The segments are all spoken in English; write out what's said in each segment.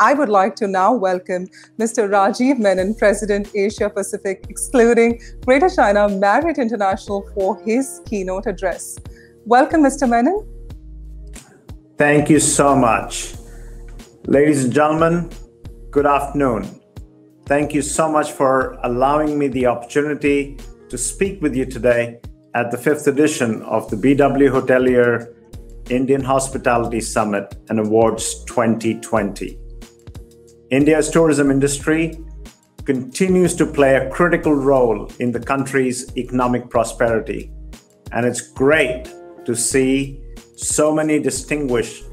I would like to now welcome Mr. Rajeev Menon, President Asia Pacific, excluding Greater China, Marriott International, for his keynote address. Welcome, Mr. Menon. Thank you so much. Ladies and gentlemen, good afternoon. Thank you so much for allowing me the opportunity to speak with you today at the 5th edition of the BW Hotelier Indian Hospitality Summit and Awards 2020. India's tourism industry continues to play a critical role in the country's economic prosperity, and it's great to see so many distinguished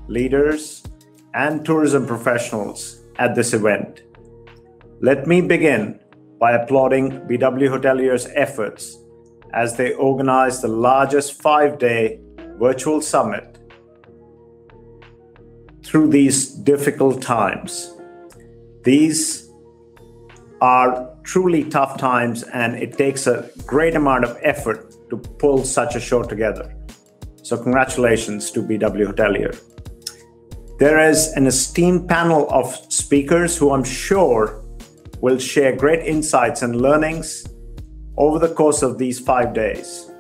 leaders and tourism professionals at this event. Let me begin by applauding BW Hotelier's efforts as they organize the largest 5-day virtual summit through these difficult times. These are truly tough times, and it takes a great amount of effort to pull such a show together. So congratulations to BW Hotelier. There is an esteemed panel of speakers who I'm sure will share great insights and learnings over the course of these 5 days.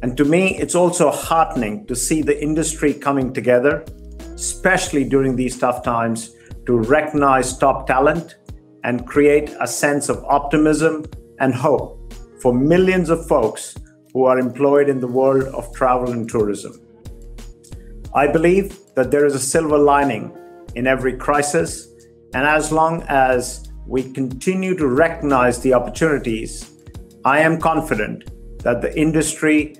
And to me, it's also heartening to see the industry coming together, especially during these tough times, to recognize top talent and create a sense of optimism and hope for millions of folks who are employed in the world of travel and tourism. I believe that there is a silver lining in every crisis, and as long as we continue to recognize the opportunities, I am confident that the industry,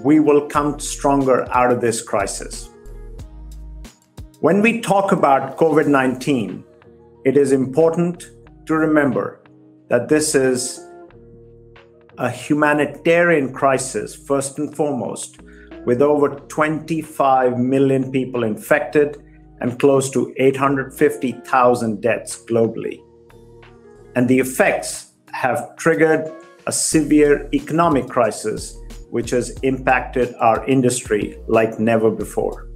we will come stronger out of this crisis. When we talk about COVID-19, it is important to remember that this is a humanitarian crisis, first and foremost, with over 25 million people infected and close to 850,000 deaths globally. And the effects have triggered a severe economic crisis, which has impacted our industry like never before.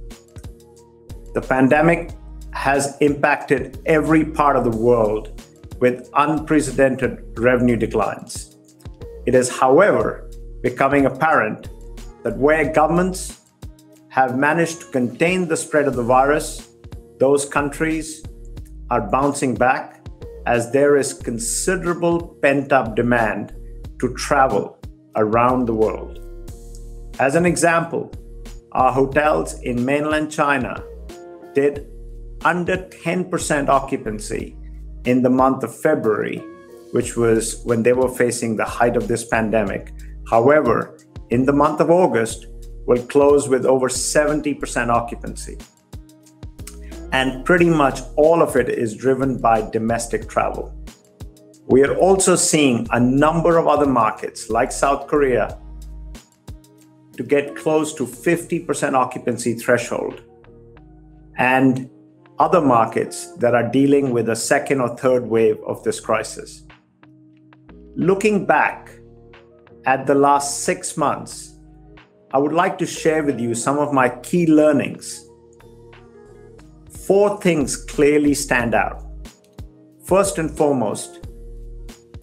The pandemic has impacted every part of the world with unprecedented revenue declines. It is, however, becoming apparent that where governments have managed to contain the spread of the virus, those countries are bouncing back as there is considerable pent-up demand to travel around the world. As an example, our hotels in mainland China did under 10% occupancy in the month of February, which was when they were facing the height of this pandemic. However, in the month of August, we'll close with over 70% occupancy. And pretty much all of it is driven by domestic travel. We are also seeing a number of other markets like South Korea to get close to 50% occupancy threshold, and other markets that are dealing with a second or third wave of this crisis. Looking back at the last 6 months, I would like to share with you some of my key learnings. 4 things clearly stand out. First and foremost,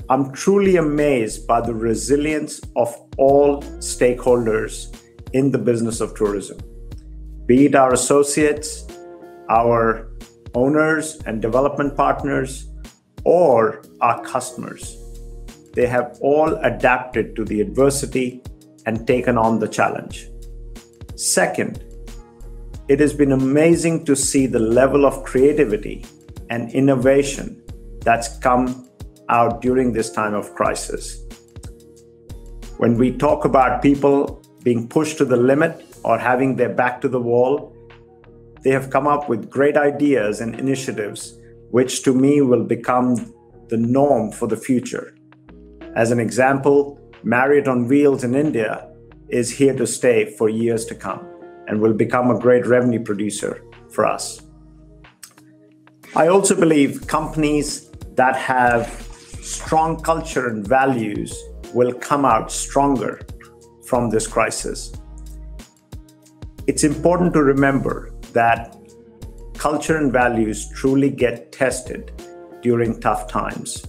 I'm truly amazed by the resilience of all stakeholders in the business of tourism, be it our associates, our owners and development partners, or our customers. They have all adapted to the adversity and taken on the challenge. Second, it has been amazing to see the level of creativity and innovation that's come out during this time of crisis. When we talk about people being pushed to the limit or having their back to the wall, they have come up with great ideas and initiatives, which to me will become the norm for the future. As an example, Marriott on Wheels in India is here to stay for years to come and will become a great revenue producer for us. I also believe companies that have strong culture and values will come out stronger from this crisis. It's important to remember that culture and values truly get tested during tough times.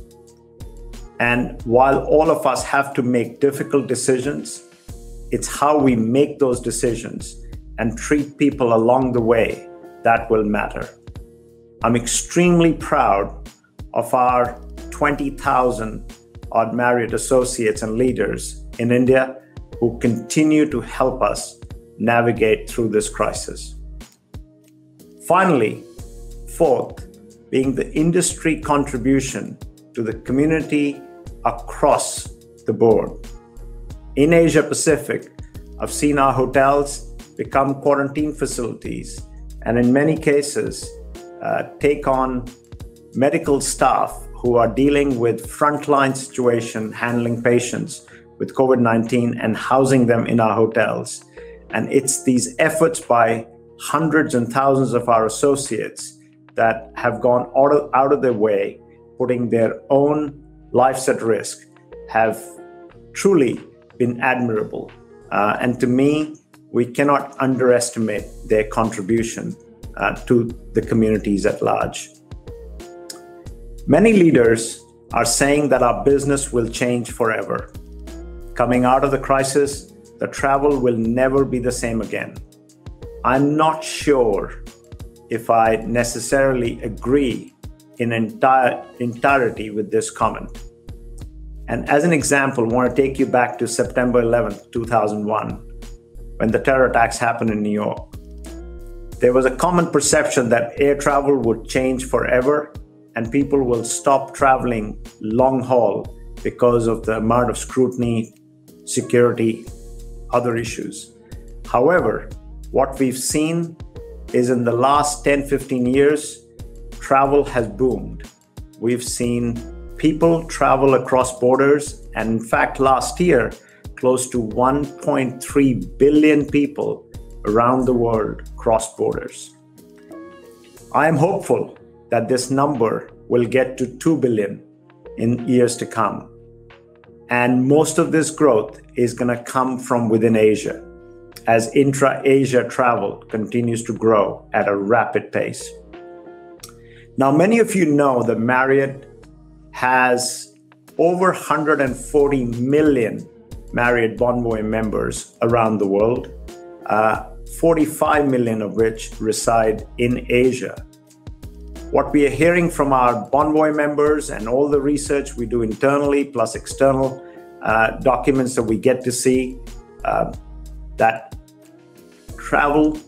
And while all of us have to make difficult decisions, it's how we make those decisions and treat people along the way that will matter. I'm extremely proud of our 20,000 odd Marriott associates and leaders in India who continue to help us navigate through this crisis. Finally, fourth, being the industry contribution to the community across the board. In Asia Pacific, I've seen our hotels become quarantine facilities and in many cases take on medical staff who are dealing with frontline situation, handling patients with COVID-19 and housing them in our hotels. And it's these efforts by hundreds and thousands of our associates that have gone out of their way, putting their own lives at risk, have truly been admirable. And to me, we cannot underestimate their contribution to the communities at large. Many leaders are saying that our business will change forever. Coming out of the crisis, the travel will never be the same again. I'm not sure if I necessarily agree in entirety with this comment. And as an example, I want to take you back to September 11th, 2001, when the terror attacks happened in New York. There was a common perception that air travel would change forever and people will stop traveling long haul because of the amount of scrutiny, security, other issues. However, what we've seen is in the last 10-15 years, travel has boomed. We've seen people travel across borders, and in fact, last year, close to 1.3 billion people around the world crossed borders. I am hopeful that this number will get to 2 billion in years to come. And most of this growth is going to come from within Asia, as intra-Asia travel continues to grow at a rapid pace. Now, many of you know that Marriott has over 140 million Marriott Bonvoy members around the world, 45 million of which reside in Asia. What we are hearing from our Bonvoy members and all the research we do internally plus external documents that we get to see, that travel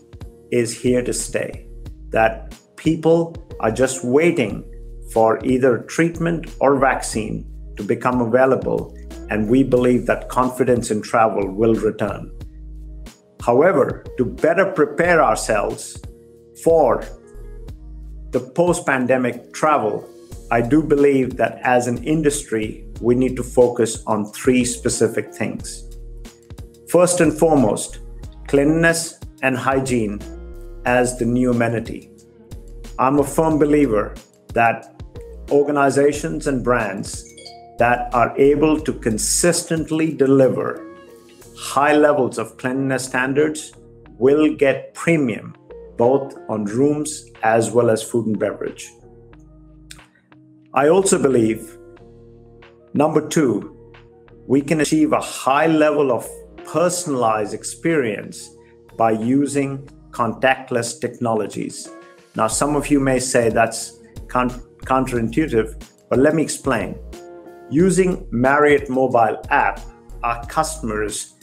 is here to stay, that people are just waiting for either treatment or vaccine to become available, and we believe that confidence in travel will return. However, to better prepare ourselves for the post-pandemic travel, I do believe that as an industry, we need to focus on three specific things. First and foremost, cleanliness and hygiene as the new amenity. I'm a firm believer that organizations and brands that are able to consistently deliver high levels of cleanliness standards will get premium both on rooms as well as food and beverage. I also believe, number two, we can achieve a high level of personalized experience by using contactless technologies. Now, some of you may say that's counterintuitive, but let me explain. Using Marriott Mobile App, our customers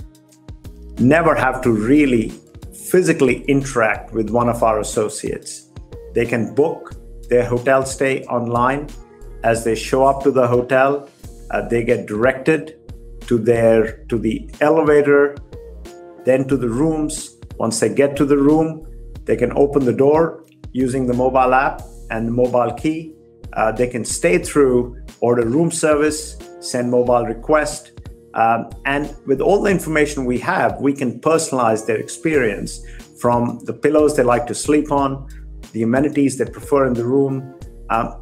never have to really physically interact with one of our associates. They can book their hotel stay online. As they show up to the hotel, they get directed to the elevator, then to the rooms. Once they get to the room, they can open the door using the mobile app and the mobile key. They can stay through, order room service, send mobile request. And with all the information we have, we can personalize their experience from the pillows they like to sleep on, the amenities they prefer in the room,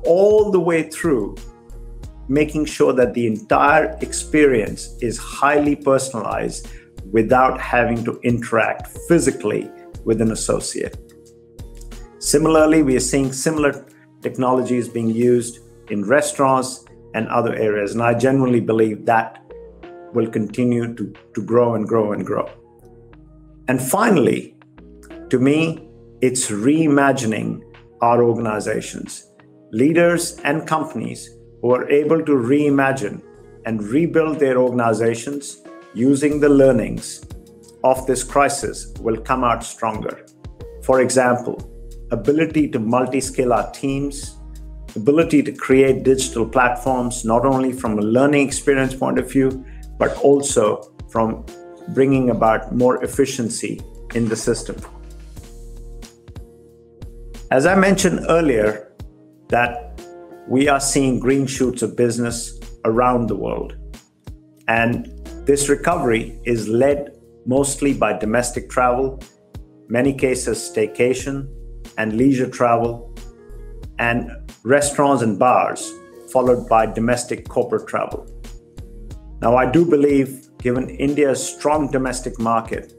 all the way through, making sure that the entire experience is highly personalized without having to interact physically with an associate. Similarly, we are seeing similar technologies being used in restaurants and other areas. And I genuinely believe that will continue to grow and grow and grow. And finally, to me, it's reimagining our organizations, leaders and companies who are able to reimagine and rebuild their organizations using the learnings of this crisis will come out stronger. For example, ability to multi-scale our teams, ability to create digital platforms, not only from a learning experience point of view, but also from bringing about more efficiency in the system. As I mentioned earlier, that we are seeing green shoots of business around the world. And this recovery is led mostly by domestic travel, many cases staycation and leisure travel, and restaurants and bars, followed by domestic corporate travel. Now, I do believe, given India's strong domestic market,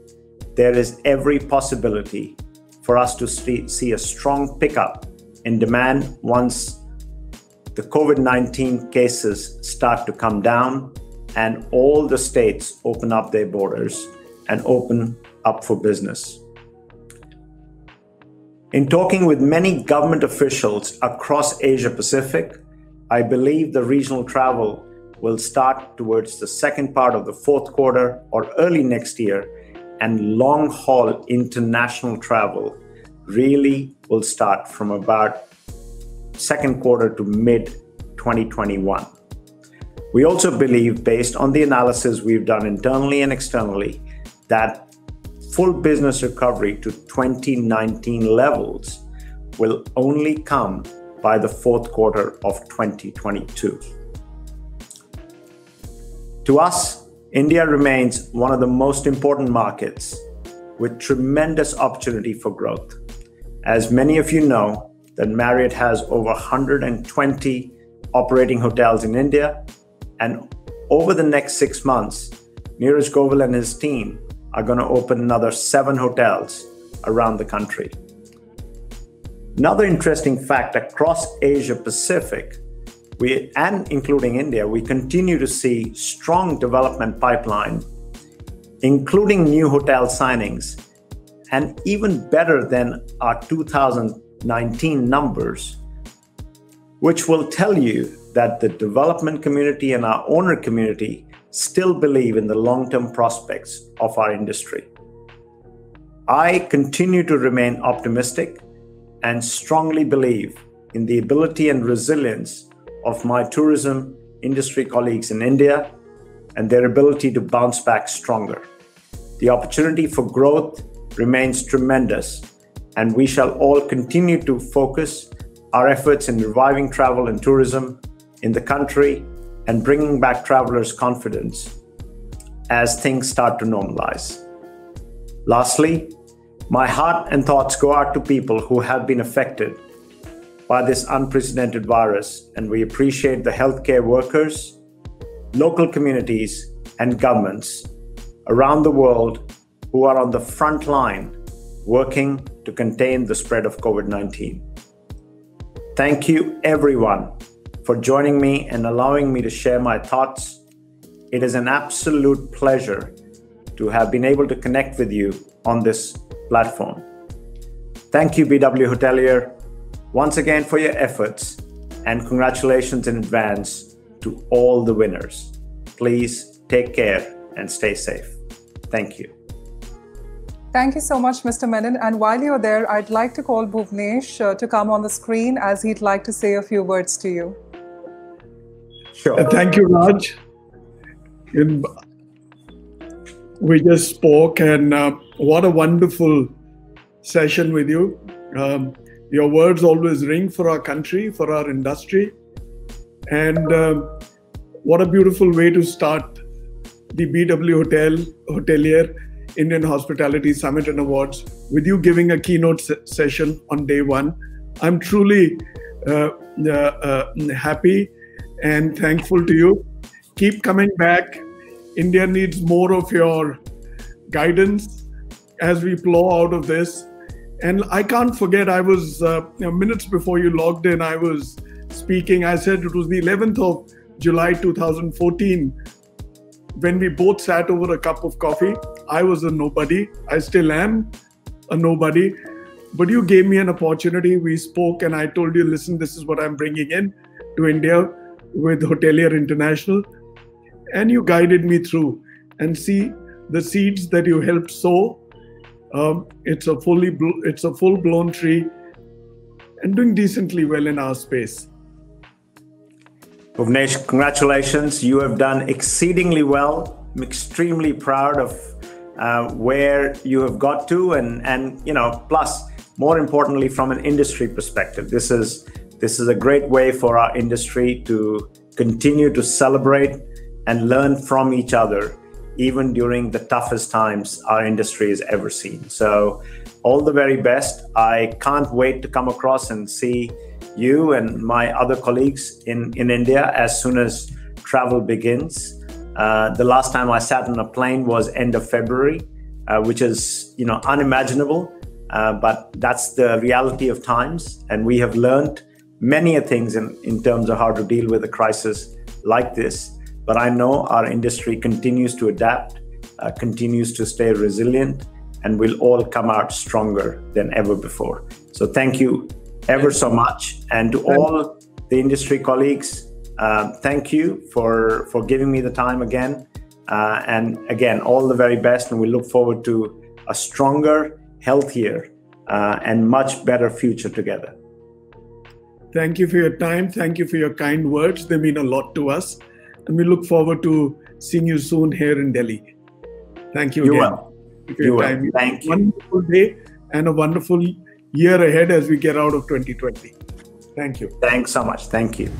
there is every possibility for us to see a strong pickup in demand once the COVID-19 cases start to come down and all the states open up their borders and open up for business. In talking with many government officials across Asia Pacific, I believe the regional travel will start towards the second part of the fourth quarter or early next year, and long-haul international travel really will start from about second quarter to mid-2021. We also believe, based on the analysis we've done internally and externally, that full business recovery to 2019 levels will only come by the fourth quarter of 2022. To us, India remains one of the most important markets with tremendous opportunity for growth. As many of you know, that Marriott has over 120 operating hotels in India, and over the next 6 months, Neeraj Govil and his team are going to open another 7 hotels around the country. Another interesting fact, across Asia Pacific, and including India, we continue to see strong development pipeline, including new hotel signings, and even better than our 2019 numbers, which will tell you that the development community and our owner community still believe in the long-term prospects of our industry. I continue to remain optimistic and strongly believe in the ability and resilience of my tourism industry colleagues in India and their ability to bounce back stronger. The opportunity for growth remains tremendous, and we shall all continue to focus our efforts in reviving travel and tourism in the country and bringing back travelers' confidence as things start to normalize. Lastly, my heart and thoughts go out to people who have been affected by this unprecedented virus, and we appreciate the healthcare workers, local communities, and governments around the world who are on the front line working to contain the spread of COVID-19. Thank you, everyone, for joining me and allowing me to share my thoughts. It is an absolute pleasure to have been able to connect with you on this platform. Thank you, BW Hotelier, once again for your efforts, and congratulations in advance to all the winners. Please take care and stay safe. Thank you. Thank you so much, Mr. Menon. And while you're there, I'd like to call Bhuvnesh to come on the screen, as he'd like to say a few words to you. Sure. Thank you, Raj. We just spoke, and what a wonderful session with you. Your words always ring for our country, for our industry. And what a beautiful way to start the BW Hotelier Indian Hospitality Summit and Awards with you giving a keynote session on day one. I'm truly happy and thankful to you. Keep coming back. India needs more of your guidance as we plow out of this. And I can't forget, I was, minutes before you logged in, I was speaking. I said it was the 11th of July 2014 when we both sat over a cup of coffee. I was a nobody. I still am a nobody. But you gave me an opportunity. We spoke and I told you, listen, this is what I'm bringing in to India with Hotelier International. And you guided me through, and see the seeds that you helped sow. It's a full-blown tree and doing decently well in our space. Bhuvnesh, congratulations. You have done exceedingly well. I'm extremely proud of where you have got to, and plus, more importantly, from an industry perspective, this is a great way for our industry to continue to celebrate and learn from each other, even during the toughest times our industry has ever seen. So all the very best. I can't wait to come across and see you and my other colleagues in India as soon as travel begins. The last time I sat on a plane was end of February, which is unimaginable, but that's the reality of times. And we have learned many things in terms of how to deal with a crisis like this. But I know our industry continues to adapt, continues to stay resilient, and we'll all come out stronger than ever before. So thank you ever so much. And to all the industry colleagues, thank you for giving me the time again. And again, all the very best. And we look forward to a stronger, healthier, and much better future together. Thank you for your time. Thank you for your kind words. They mean a lot to us. And we look forward to seeing you soon here in Delhi. Thank you again. You will. Thank you. Wonderful day and a wonderful year ahead as we get out of 2020. Thank you. Thanks so much. Thank you.